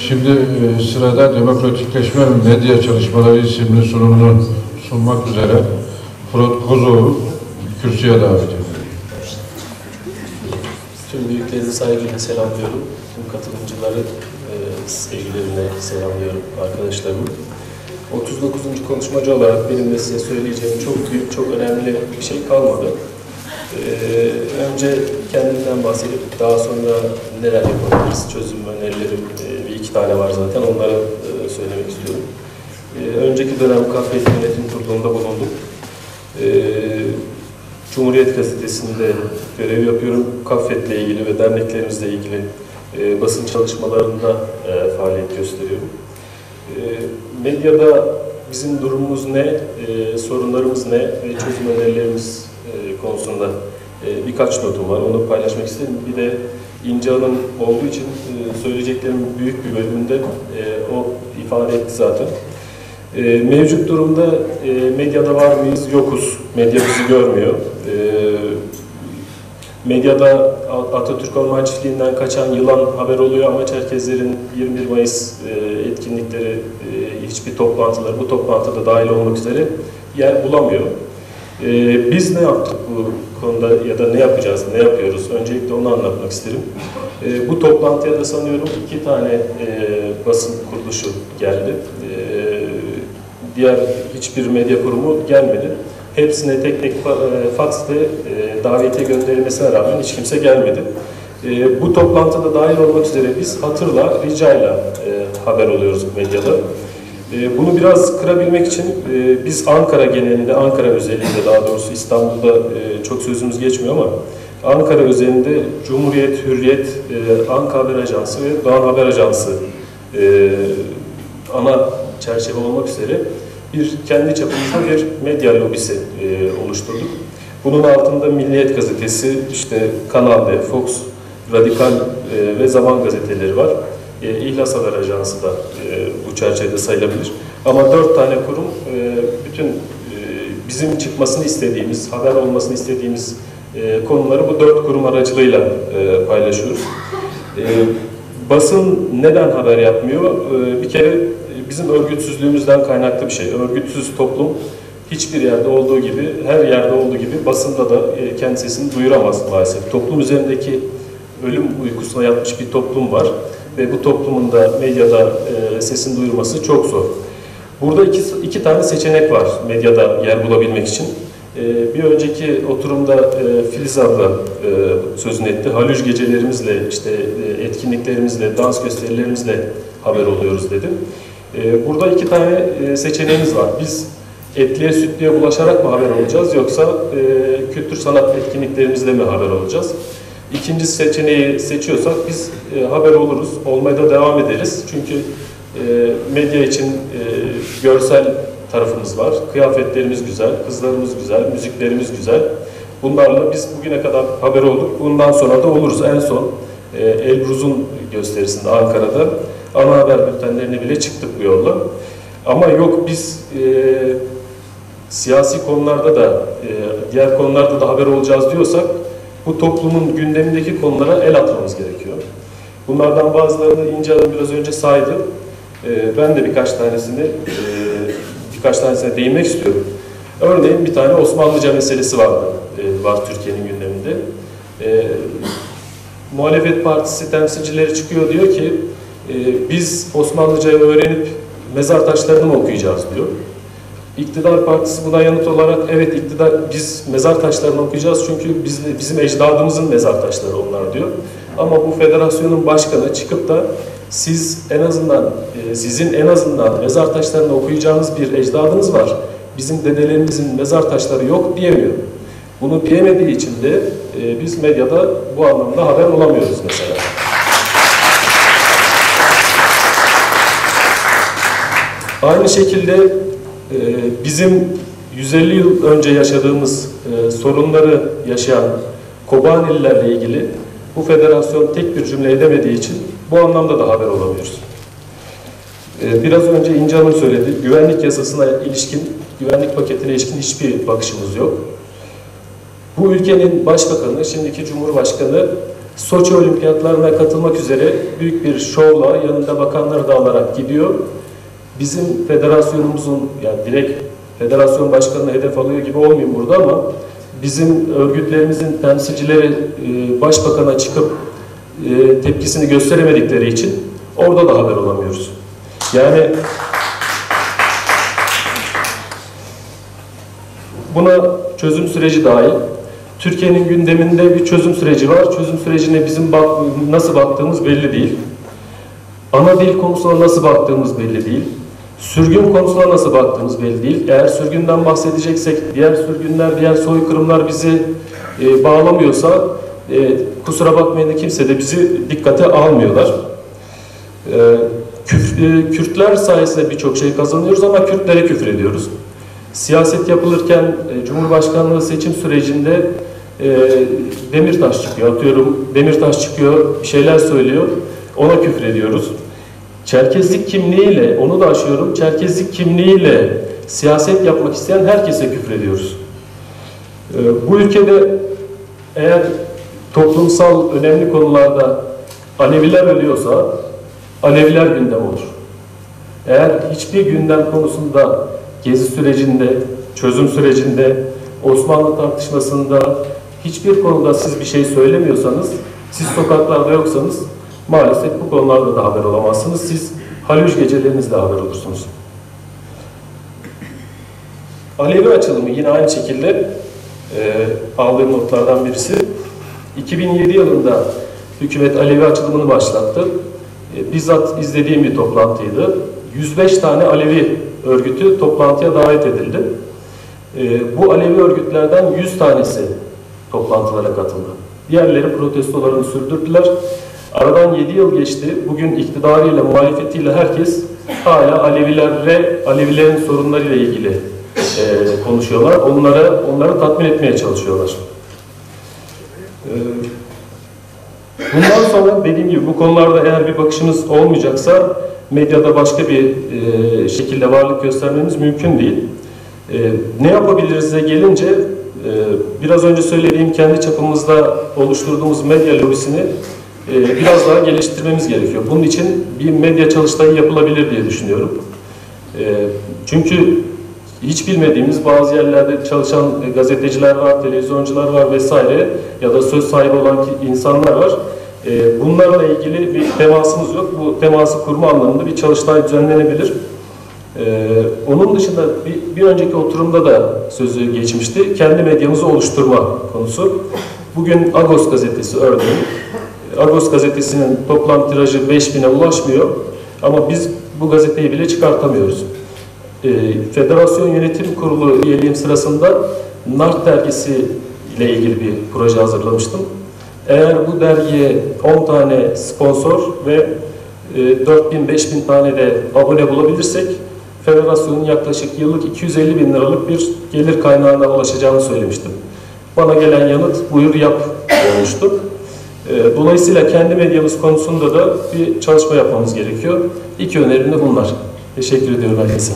Şimdi sırada Demokratikleşme ve Medya Çalışmaları isimli sunumunu sunmak üzere Fırat Kozov'u kürsüye davet ediyorum. Tüm büyüklerimi saygıyla selamlıyorum. Tüm katılımcıları sevgilerimle selamlıyorum, arkadaşlarımı. 39. konuşmacı olarak benim de size söyleyeceğim çok büyük, çok önemli bir şey kalmadı. Önce kendimden bahsedip daha sonra neler yapabiliriz, çözüm önerilerim bir iki tane var zaten, onları söylemek istiyorum. Önceki dönem Kafet Yönetim Kurulu'nda bulundum. Cumhuriyet Gazetesi'nde görev yapıyorum. Kafet'le ilgili ve derneklerimizle ilgili basın çalışmalarında faaliyet gösteriyorum. Medyada bizim durumumuz ne, sorunlarımız ne ve çözüm önerilerimiz konusunda birkaç notum var. Onu paylaşmak isterim. Bir de İnce Hanım olduğu için söyleyeceklerimin büyük bir bölümünde o ifade etti zaten. Mevcut durumda medyada var mıyız? Yokuz. Medya bizi görmüyor. Medyada Atatürk Orman Çiftliği'nden kaçan yılan haber oluyor ama Çerkezlerin 21 Mayıs etkinlikleri, hiçbir toplantıları, bu toplantıda dahil olmak üzere yer bulamıyor. Biz ne yaptık bu konuda ya da ne yapacağız, ne yapıyoruz? Öncelikle onu anlatmak isterim. Bu toplantıya da sanıyorum 2 tane basın kuruluşu geldi. Diğer hiçbir medya kurumu gelmedi. Hepsine tek tek faks ve davetiye gönderilmesine rağmen hiç kimse gelmedi. Bu toplantıda dahil olmak üzere biz hatırla, ricayla haber oluyoruz medyada. Bunu biraz kırabilmek için biz Ankara genelinde, Ankara özelinde daha doğrusu İstanbul'da çok sözümüz geçmiyor ama Ankara özelinde Cumhuriyet, Hürriyet, Anka Haber Ajansı ve Doğan Haber Ajansı ana çerçeve olmak üzere kendi çapımızda bir medya lobisi oluşturduk. Bunun altında Milliyet Gazetesi, işte Kanal D, Fox, Radikal ve Zaman gazeteleri var. İhlas Haber Ajansı da bu çerçevede sayılabilir. Ama 4 tane kurum bütün bizim çıkmasını istediğimiz, haber olmasını istediğimiz konuları bu 4 kurum aracılığıyla paylaşıyoruz. Basın neden haber yapmıyor? Bir kere bizim örgütsüzlüğümüzden kaynaklı bir şey. Örgütsüz toplum hiçbir yerde olduğu gibi, her yerde olduğu gibi basında da kendi sesini duyuramaz maalesef. Toplum üzerindeki ölüm uykusuna yatmış bir toplum var ve bu toplumun da medyada sesini duyurması çok zor. Burada iki tane seçenek var medyada yer bulabilmek için. Bir önceki oturumda Filiz abla sözünü etti. Halüj gecelerimizle, işte etkinliklerimizle, dans gösterilerimizle haber oluyoruz dedi. Burada 2 tane seçeneğimiz var. Biz etliye sütlüye bulaşarak mı haber olacağız yoksa kültür sanat etkinliklerimizle mi haber olacağız? İkinci seçeneği seçiyorsak biz haber oluruz, olmaya da devam ederiz. Çünkü medya için görsel tarafımız var, kıyafetlerimiz güzel, kızlarımız güzel, müziklerimiz güzel. Bunlarla biz bugüne kadar haber olduk, bundan sonra da oluruz. En son Elbruz'un gösterisinde Ankara'da ana haber bültenlerine bile çıktık bu yolla. Ama yok biz siyasi konularda da, diğer konularda da haber olacağız diyorsak bu toplumun gündemindeki konulara el atmamız gerekiyor. Bunlardan bazılarını İnce Hanım biraz önce saydı. Ben de birkaç tanesine değinmek istiyorum. Örneğin bir tane Osmanlıca meselesi var Türkiye'nin gündeminde. Muhalefet Partisi temsilcileri çıkıyor diyor ki biz Osmanlıca'yı öğrenip mezar taşlarını mı okuyacağız diyor. İktidar Partisi buna yanıt olarak evet biz mezar taşlarını okuyacağız çünkü bizim ecdadımızın mezar taşları onlar diyor. Ama bu federasyonun başkanı çıkıp da sizin en azından mezar taşlarını okuyacağınız bir ecdadınız var. Bizim dedelerimizin mezar taşları yok diyemiyor. Bunu diyemediği için de biz medyada bu anlamda haber olamıyoruz mesela. Aynı şekilde bizim 150 yıl önce yaşadığımız sorunları yaşayan Kobanelilerle ilgili bu federasyon tek bir cümle edemediği için bu anlamda da haber olamıyoruz. Biraz önce İnce Hanım söyledi, güvenlik yasasına ilişkin, güvenlik paketine ilişkin hiçbir bakışımız yok. Bu ülkenin başbakanı, şimdiki Cumhurbaşkanı Soçi Olimpiyatlarına katılmak üzere büyük bir şovla yanında bakanları da alarak gidiyor. Bizim federasyonumuzun, yani direkt federasyon başkanına hedef alıyor gibi olmayayım burada ama bizim örgütlerimizin temsilcileri başbakana çıkıp tepkisini gösteremedikleri için orada da haber olamıyoruz. Yani buna çözüm süreci dahil. Türkiye'nin gündeminde bir çözüm süreci var. Çözüm sürecine bizim nasıl baktığımız belli değil. Ana dil konusuna nasıl baktığımız belli değil. Sürgün konusuna nasıl baktığımız belli değil. Eğer sürgünden bahsedeceksek, diğer sürgünler, diğer soykırımlar bizi bağlamıyorsa, kusura bakmayın, kimse de bizi dikkate almıyorlar. Kürtler sayesinde birçok şey kazanıyoruz ama Kürtlere küfür ediyoruz. Siyaset yapılırken Cumhurbaşkanlığı seçim sürecinde Demirtaş çıkıyor, atıyorum Demirtaş çıkıyor, bir şeyler söylüyor, ona küfür ediyoruz. Çerkezlik kimliğiyle, onu da aşıyorum, Çerkezlik kimliğiyle siyaset yapmak isteyen herkese küfür ediyoruz. Bu ülkede eğer toplumsal önemli konularda Aleviler ölüyorsa Aleviler gündem olur. Eğer hiçbir gündem konusunda Gezi sürecinde, çözüm sürecinde, Osmanlı tartışmasında hiçbir konuda siz bir şey söylemiyorsanız, siz sokaklarda yoksanız maalesef bu konularda da haber olamazsınız. Siz Halüç gecelerinizle haber olursunuz. Alevi açılımı yine aynı şekilde aldığım notlardan birisi. 2007 yılında hükümet Alevi açılımını başlattı. Bizzat izlediğim bir toplantıydı. 105 tane Alevi örgütü toplantıya davet edildi. Bu Alevi örgütlerden 100 tanesi toplantılara katıldı. Diğerleri protestolarını sürdürdüler. Aradan 7 yıl geçti. Bugün iktidarıyla, muhalefetiyle herkes hala Alevilerin sorunlarıyla ilgili konuşuyorlar. Onları tatmin etmeye çalışıyorlar. Bundan sonra dediğim gibi bu konularda eğer bir bakışımız olmayacaksa medyada başka bir şekilde varlık göstermemiz mümkün değil. Ne yapabiliriz'e gelince biraz önce söylediğim kendi çapımızda oluşturduğumuz medya lobisini biraz daha geliştirmemiz gerekiyor. Bunun için bir medya çalıştayı yapılabilir diye düşünüyorum. Çünkü hiç bilmediğimiz bazı yerlerde çalışan gazeteciler var, televizyoncular var vesaire ya da söz sahibi olan insanlar var. Bunlarla ilgili bir temasımız yok. Bu teması kurma anlamında bir çalıştay düzenlenebilir. Onun dışında bir önceki oturumda da sözü geçmişti. Kendi medyamızı oluşturma konusu. Bugün Agos gazetesi örneğin. Agos gazetesinin toplam tirajı 5000'e ulaşmıyor. Ama biz bu gazeteyi bile çıkartamıyoruz. Federasyon Yönetim Kurulu üyeliğim sırasında Nart dergisi ile ilgili bir proje hazırlamıştım. Eğer bu dergiye 10 tane sponsor ve 4000-5000 tane de abone bulabilirsek federasyonun yaklaşık yıllık 250.000 liralık bir gelir kaynağına ulaşacağını söylemiştim. Bana gelen yanıt buyur yap olmuştu. Dolayısıyla kendi medyamız konusunda da bir çalışma yapmamız gerekiyor. İki önerim de bunlar. Teşekkür ediyorum herkese.